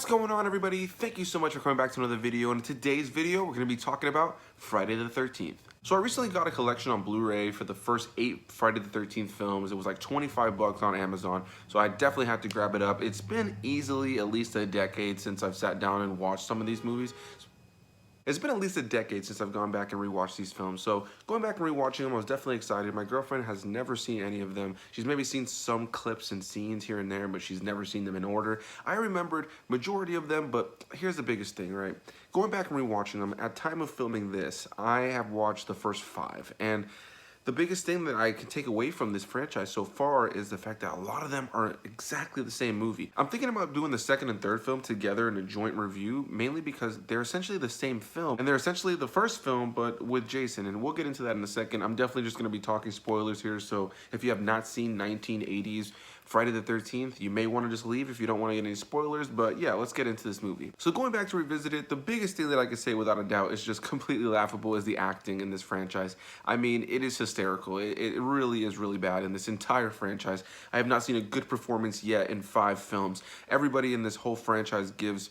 What's going on, everybody? Thank you so much for coming back to another video. In today's video, we're going to be talking about Friday the 13th. So I recently got a collection on Blu-ray for the first 8 Friday the 13th films. It was like 25 bucks on Amazon, so I definitely had to grab it up. It's been easily at least a decade since I've sat down and watched some of these movies. It's been at least a decade since I've gone back and rewatched these films, so going back and rewatching them, I was definitely excited. My girlfriend has never seen any of them. She's maybe seen some clips and scenes here and there, but she's never seen them in order. I remembered majority of them, but here's the biggest thing, right? Going back and rewatching them, at time of filming this, I have watched the first 5, and the biggest thing that I can take away from this franchise so far is the fact that a lot of them are exactly the same movie. I'm thinking about doing the second and third film together in a joint review, mainly because they're essentially the same film, and they're essentially the first film, but with Jason, and we'll get into that in a second. I'm definitely just going to be talking spoilers here, so if you have not seen 1980s Friday the 13th, you may want to just leave if you don't want to get any spoilers, but yeah, let's get into this movie. So going back to revisit it, the biggest thing that I can say without a doubt is just completely laughable is the acting in this franchise. I mean, it is hysterical. It really is really bad in this entire franchise. I have not seen a good performance yet in 5 films. Everybody in this whole franchise gives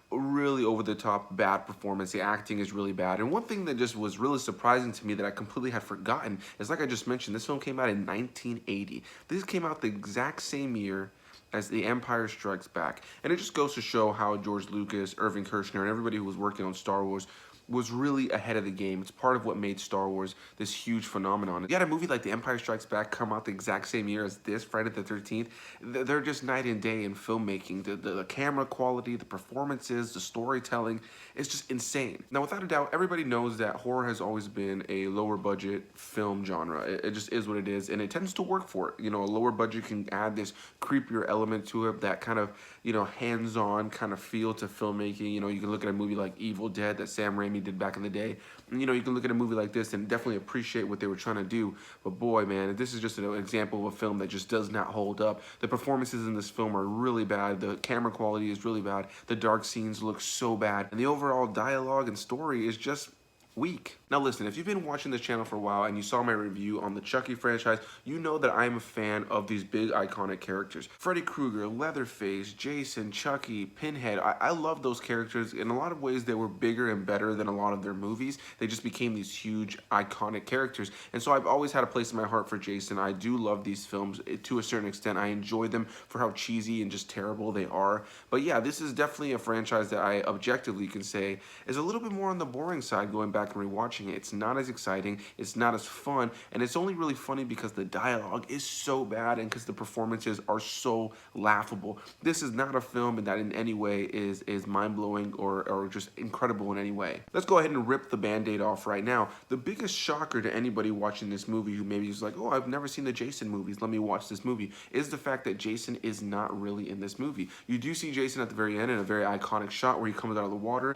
really over-the-top bad performance. The acting is really bad. And one thing that just was really surprising to me that I completely had forgotten is, like I just mentioned, this film came out in 1980. This came out the exact same year as The Empire Strikes Back. And it just goes to show how George Lucas, Irving Kershner, and everybody who was working on Star Wars was really ahead of the game. It's part of what made Star Wars this huge phenomenon. You had a movie like The Empire Strikes Back come out the exact same year as this, Friday the 13th. They're just night and day in filmmaking. The camera quality, the performances, the storytelling, it's just insane. Now, without a doubt, everybody knows that horror has always been a lower budget film genre. It just is what it is, and it tends to work for it. You know, a lower budget can add this creepier element to it, that kind of, you know, hands-on kind of feel to filmmaking. You know, you can look at a movie like Evil Dead that Sam Raimi did back in the day. And, you know, you can look at a movie like this and definitely appreciate what they were trying to do. But boy, man, this is just an example of a film that just does not hold up. The performances in this film are really bad. The camera quality is really bad. The dark scenes look so bad. And the overall dialogue and story is just weak. Now listen, if you've been watching this channel for a while and you saw my review on the Chucky franchise, you know that I'm a fan of these big iconic characters. Freddy Krueger, Leatherface, Jason, Chucky, Pinhead. I love those characters. In a lot of ways, they were bigger and better than a lot of their movies. They just became these huge iconic characters. And so I've always had a place in my heart for Jason. I do love these films to a certain extent. I enjoy them for how cheesy and just terrible they are. But yeah, this is definitely a franchise that I objectively can say is a little bit more on the boring side going back and rewatching it. It's not as exciting, it's not as fun, and it's only really funny because the dialogue is so bad and because the performances are so laughable. This is not a film that in any way is mind-blowing or just incredible in any way. Let's go ahead and rip the band-aid off right now. The biggest shocker to anybody watching this movie who maybe is like, oh, I've never seen the Jason movies, let me watch this movie, is the fact that Jason is not really in this movie. You do see Jason at the very end in a very iconic shot where he comes out of the water.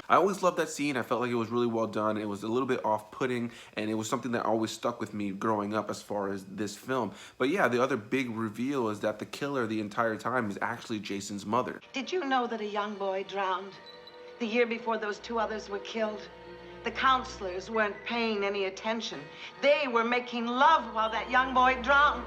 I always loved that scene. I felt like it was really well done. It was a little bit off-putting, and it was something that always stuck with me growing up as far as this film. But yeah, the other big reveal is that the killer the entire time is actually Jason's mother. Did you know that a young boy drowned the year before those 2 others were killed? The counselors weren't paying any attention. They were making love while that young boy drowned.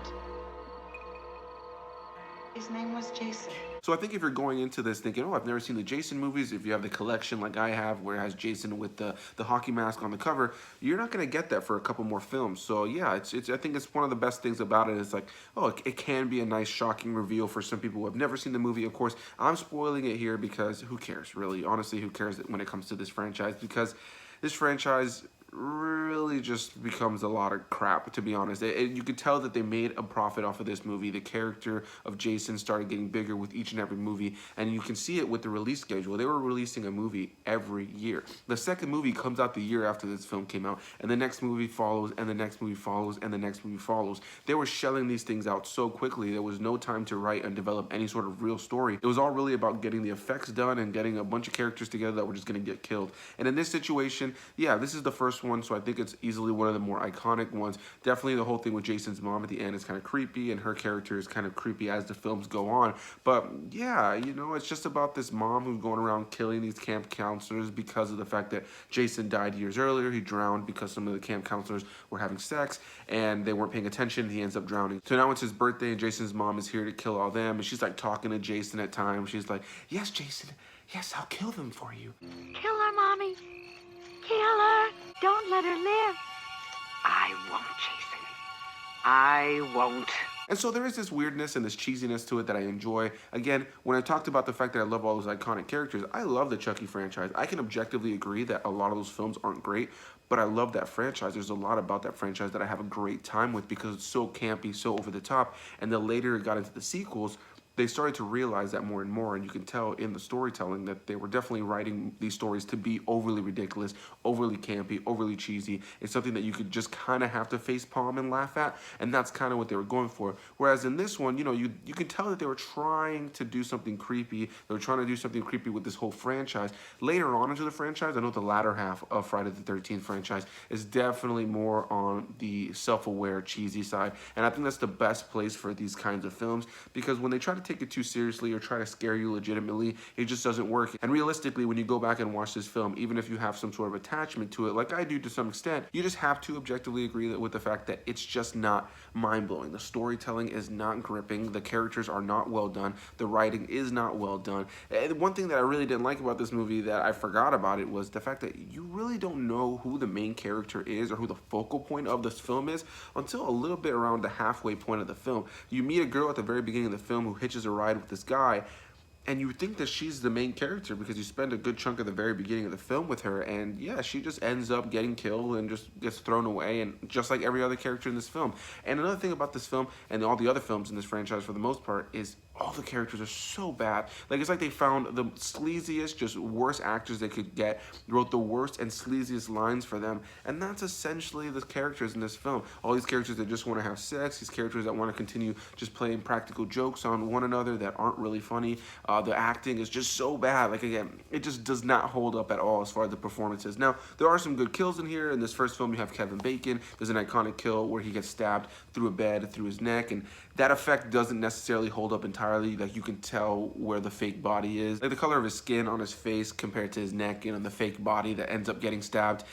His name was Jason. So I think if you're going into this thinking, oh, I've never seen the Jason movies, if you have the collection like I have where it has Jason with the hockey mask on the cover, you're not going to get that for a couple more films. So yeah, I think it's one of the best things about it is like, oh, it can be a nice shocking reveal for some people who have never seen the movie. Of course, I'm spoiling it here because who cares, really? Honestly, who cares when it comes to this franchise? Because this franchise really just becomes a lot of crap, to be honest. You could tell that they made a profit off of this movie. The character of Jason started getting bigger with each and every movie, and you can see it with the release schedule. They were releasing a movie every year. The second movie comes out the year after this film came out, and the next movie follows, and the next movie follows, and the next movie follows. They were shelling these things out so quickly, there was no time to write and develop any sort of real story. It was all really about getting the effects done and getting a bunch of characters together that were just going to get killed. And in this situation, yeah, this is the first one, so I think it's easily one of the more iconic ones. Definitely the whole thing with Jason's mom at the end is kind of creepy, and her character is kind of creepy as the films go on. But yeah, you know, it's just about this mom who's going around killing these camp counselors because of the fact that Jason died years earlier. He drowned because some of the camp counselors were having sex and they weren't paying attention. He ends up drowning. So now it's his birthday and Jason's mom is here to kill all them, and she's like talking to Jason at times. She's like, yes, Jason, yes, I'll kill them for you. Kill her, Mommy. Kill her. Don't let her live. I won't, Jason. I won't. And so there is this weirdness and this cheesiness to it that I enjoy. Again, when I talked about the fact that I love all those iconic characters, I love the Chucky franchise. I can objectively agree that a lot of those films aren't great, but I love that franchise. There's a lot about that franchise that I have a great time with because it's so campy, so over the top. And the later it got into the sequels, they started to realize that more and more, and you can tell in the storytelling that they were definitely writing these stories to be overly ridiculous, overly campy, overly cheesy. It's something that you could just kind of have to face palm and laugh at, and that's kind of what they were going for. Whereas in this one, you know, you can tell that they were trying to do something creepy. They were trying to do something creepy with this whole franchise. Later on into the franchise, I know the latter half of Friday the 13th franchise is definitely more on the self-aware, cheesy side, and I think that's the best place for these kinds of films, because when they try to take it too seriously or try to scare you legitimately, it just doesn't work. And realistically, when you go back and watch this film, even if you have some sort of attachment to it, like I do to some extent, you just have to objectively agree with the fact that it's just not mind-blowing. The storytelling is not gripping, the characters are not well done, the writing is not well done. And one thing that I really didn't like about this movie that I forgot about it was the fact that you really don't know who the main character is or who the focal point of this film is until a little bit around the halfway point of the film. You meet a girl at the very beginning of the film who hitches a ride with this guy, and you think that she's the main character because you spend a good chunk of the very beginning of the film with her, and yeah, she just ends up getting killed and just gets thrown away, and just like every other character in this film. And another thing about this film and all the other films in this franchise for the most part is all the characters are so bad. Like, it's like they found the sleaziest, just worst actors they could get, wrote the worst and sleaziest lines for them, and that's essentially the characters in this film. All these characters that just want to have sex, these characters that want to continue just playing practical jokes on one another that aren't really funny. The acting is just so bad. Like, again, it just does not hold up at all as far as the performances. Now, there are some good kills in here. In this first film, you have Kevin Bacon. There's an iconic kill where he gets stabbed through a bed, through his neck, and that effect doesn't necessarily hold up entirely. Like, you can tell where the fake body is. Like, the color of his skin on his face compared to his neck, you know, the fake body that ends up getting stabbed.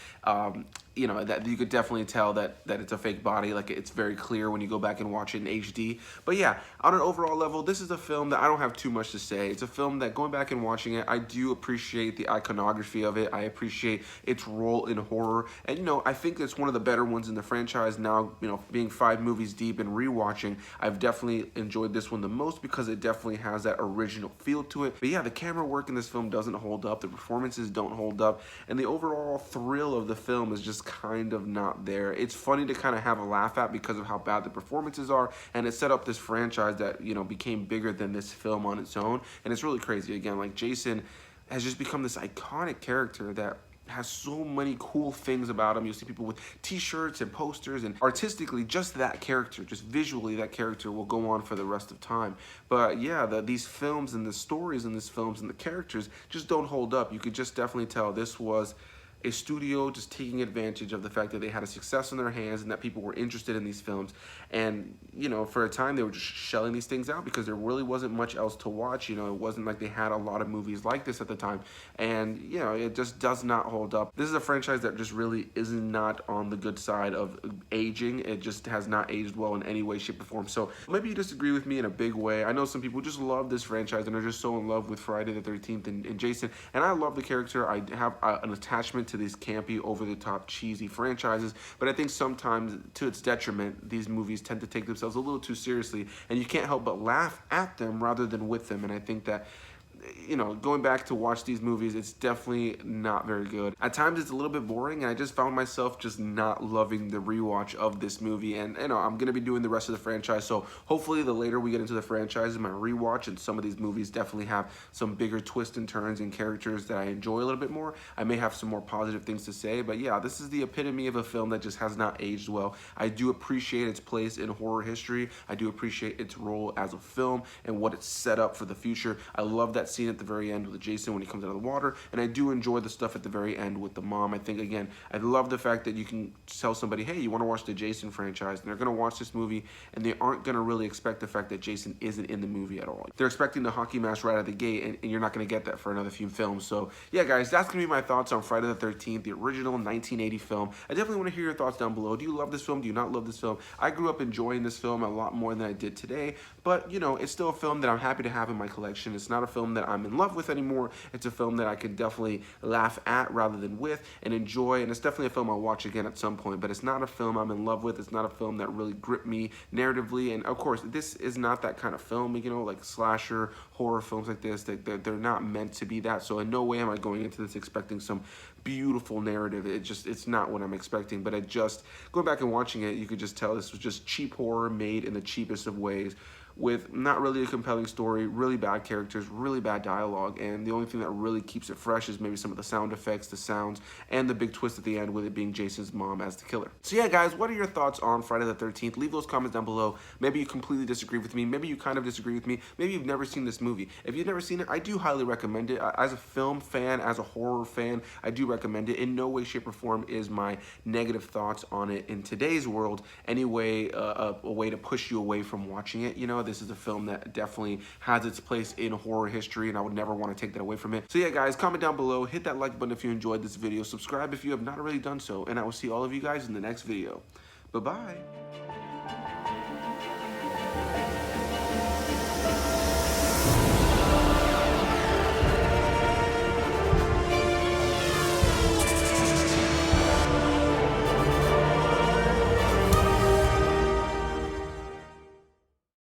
You know, that you could definitely tell that it's a fake body. Like, it's very clear when you go back and watch it in HD. But yeah, on an overall level, this is a film that I don't have too much to say. It's a film that, going back and watching it, I do appreciate the iconography of it. I appreciate its role in horror. And, you know, I think it's one of the better ones in the franchise now, you know, being 5 movies deep and rewatching. I've definitely enjoyed this one the most because it definitely has that original feel to it. But yeah, the camera work in this film doesn't hold up. The performances don't hold up. And the overall thrill of the film is just kind of not there. It's funny to kind of have a laugh at because of how bad the performances are, and it set up this franchise that, you know, became bigger than this film on its own, and it's really crazy. Again, like, Jason has just become this iconic character that has so many cool things about him. You'll see people with t-shirts and posters, and artistically, just that character, just visually, that character will go on for the rest of time. But yeah, these films and the stories in these films and the characters just don't hold up. You could just definitely tell this was a studio just taking advantage of the fact that they had a success in their hands and that people were interested in these films. And, you know, for a time they were just shelling these things out because there really wasn't much else to watch. You know, it wasn't like they had a lot of movies like this at the time. And, you know, it just does not hold up. This is a franchise that just really is not on the good side of aging. It just has not aged well in any way, shape, or form. So maybe you disagree with me in a big way. I know some people just love this franchise and are just so in love with Friday the 13th and Jason. And I love the character. I have an attachment to these campy, over-the-top, cheesy franchises, but I think sometimes, to its detriment, these movies tend to take themselves a little too seriously, and you can't help but laugh at them rather than with them. And I think that, you know, going back to watch these movies, it's definitely not very good. At times it's a little bit boring, and I just found myself just not loving the rewatch of this movie. And, you know, I'm gonna be doing the rest of the franchise, so hopefully the later we get into the franchise in my rewatch, and some of these movies definitely have some bigger twists and turns and characters that I enjoy a little bit more, I may have some more positive things to say. But yeah, this is the epitome of a film that just has not aged well. I do appreciate its place in horror history. I do appreciate its role as a film and what it's set up for the future. I love that scene at the very end with Jason when he comes out of the water, and I do enjoy the stuff at the very end with the mom. I think, again, I love the fact that you can tell somebody, hey, you want to watch the Jason franchise, and they're going to watch this movie, and they aren't going to really expect the fact that Jason isn't in the movie at all. They're expecting the hockey mask right out of the gate, and you're not going to get that for another few films. So yeah, guys, that's going to be my thoughts on Friday the 13th, the original 1980 film. I definitely want to hear your thoughts down below. Do you love this film? Do you not love this film? I grew up enjoying this film a lot more than I did today, but you know, it's still a film that I'm happy to have in my collection. It's not a film that I'm in love with anymore. It's a film that I could definitely laugh at rather than with and enjoy, and it's definitely a film I'll watch again at some point, but it's not a film I'm in love with. It's not a film that really gripped me narratively, and of course, this is not that kind of film, you know, like slasher, horror films like this, they're not meant to be that, so in no way am I going into this expecting some beautiful narrative. It's not what I'm expecting, but going back and watching it, you could just tell this was just cheap horror made in the cheapest of ways, with not really a compelling story, really bad characters, really bad dialogue, and the only thing that really keeps it fresh is maybe some of the sound effects, the sounds, and the big twist at the end with it being Jason's mom as the killer. So yeah, guys, what are your thoughts on Friday the 13th? Leave those comments down below. Maybe you completely disagree with me. Maybe you kind of disagree with me. Maybe you've never seen this movie. If you've never seen it, I do highly recommend it. As a film fan, as a horror fan, I do recommend it. In no way, shape, or form is my negative thoughts on it in today's world anyway a way to push you away from watching it. You know, this is a film that definitely has its place in horror history, and I would never want to take that away from it. So yeah, guys, comment down below, hit that like button if you enjoyed this video, subscribe if you have not already done so, and I will see all of you guys in the next video. Bye-bye.